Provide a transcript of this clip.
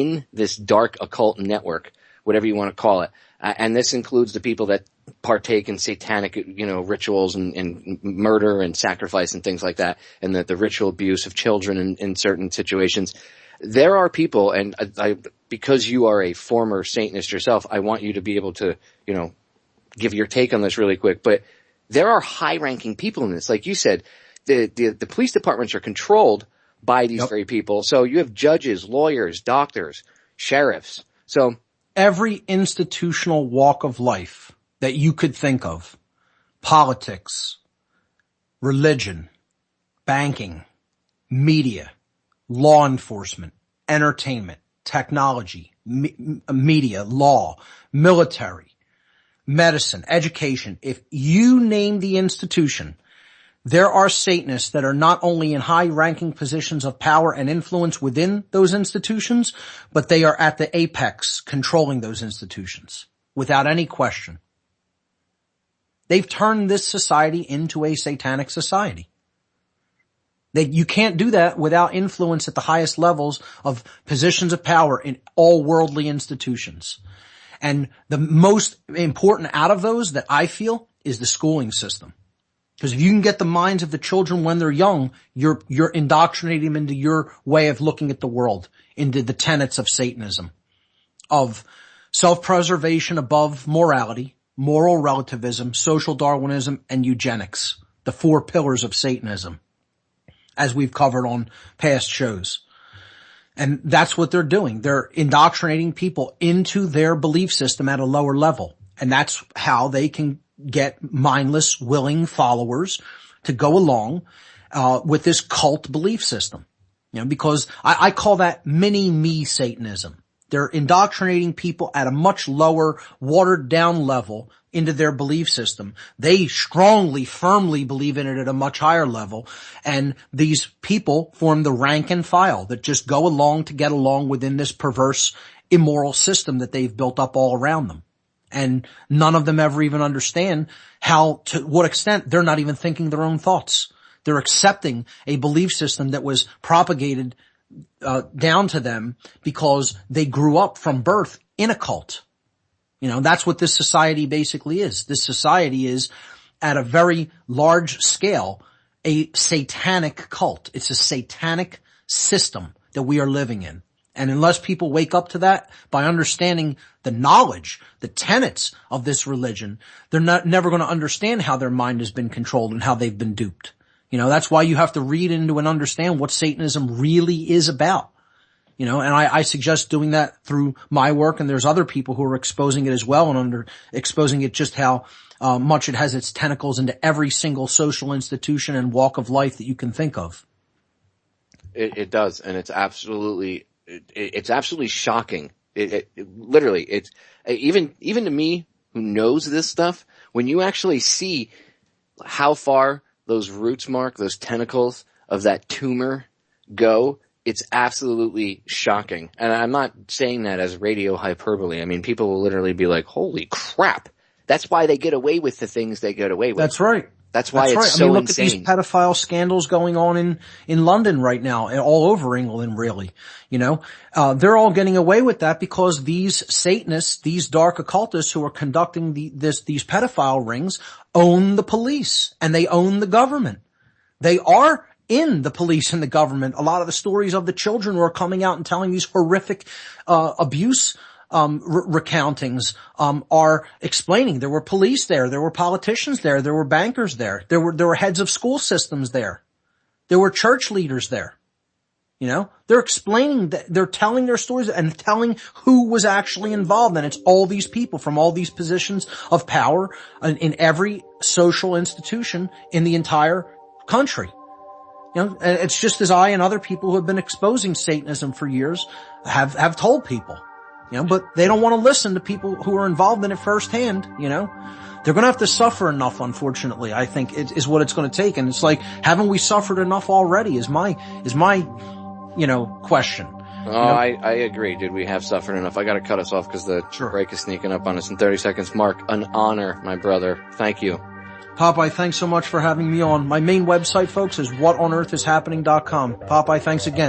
in this dark occult network, whatever you want to call it. And this includes the people that partake in satanic, rituals and murder and sacrifice and things like that, and the ritual abuse of children in certain situations. There are people, and because you are a former Satanist yourself, I want you to be able to, give your take on this really quick. But there are high-ranking people in this. Like you said, the police departments are controlled by these very people. So you have judges, lawyers, doctors, sheriffs. So every institutional walk of life that you could think of, politics, religion, banking, media, law enforcement, entertainment, technology, media, law, military, medicine, education. If you name the institution, there are Satanists that are not only in high-ranking positions of power and influence within those institutions, but they are at the apex controlling those institutions without any question. They've turned this society into a satanic society. You can't do that without influence at the highest levels of positions of power in all worldly institutions. And the most important out of those that I feel is the schooling system. Because if you can get the minds of the children when they're young, you're indoctrinating them into your way of looking at the world, into the tenets of Satanism, of self-preservation above morality, moral relativism, social Darwinism, and eugenics, the 4 pillars of Satanism, as we've covered on past shows. And that's what they're doing. They're indoctrinating people into their belief system at a lower level. And that's how they can get mindless, willing followers to go along with this cult belief system. Because I call that mini-me Satanism. They're indoctrinating people at a much lower, watered-down level into their belief system. They strongly, firmly believe in it at a much higher level. And these people form the rank and file that just go along to get along within this perverse, immoral system that they've built up all around them. And none of them ever even understand to what extent they're not even thinking their own thoughts. They're accepting a belief system that was propagated down to them because they grew up from birth in a cult. That's what this society basically is. This society is, at a very large scale, a satanic cult. It's a satanic system that we are living in. And unless people wake up to that by understanding the knowledge, the tenets of this religion, they're never going to understand how their mind has been controlled and how they've been duped. That's why you have to read into and understand what Satanism really is about. And I suggest doing that through my work, and there's other people who are exposing it as well, and exposing it just how much it has its tentacles into every single social institution and walk of life that you can think of. It does, and it's absolutely shocking. Literally, it's even to me who knows this stuff, when you actually see how far those roots, Mark, those tentacles of that tumor go, it's absolutely shocking. And I'm not saying that as radio hyperbole. I mean, people will literally be like, holy crap. That's why they get away with the things they get away with. That's right. That's why it's so look insane. At these pedophile scandals going on in London right now, and all over England, really. They're all getting away with that because these Satanists, these dark occultists who are conducting these pedophile rings own the police and they own the government. They are in the police and the government. A lot of the stories of the children who are coming out and telling these horrific abuse recountings are explaining there were police there were politicians there were bankers there were heads of school systems there were church leaders there. They're explaining that, they're telling their stories and telling who was actually involved, and it's all these people from all these positions of power in every social institution in the entire country. It's just as I and other people who have been exposing Satanism for years have told people. But they don't want to listen to people who are involved in it firsthand. They're going to have to suffer enough, unfortunately, I think is what it's going to take. And it's like, haven't we suffered enough already is my question. I agree. Did we have suffered enough? I got to cut us off because the break is sneaking up on us in 30 seconds. Mark, an honor, my brother. Thank you. Popeye, thanks so much for having me on. My main website, folks, is whatonearthishappening.com. Popeye, thanks again.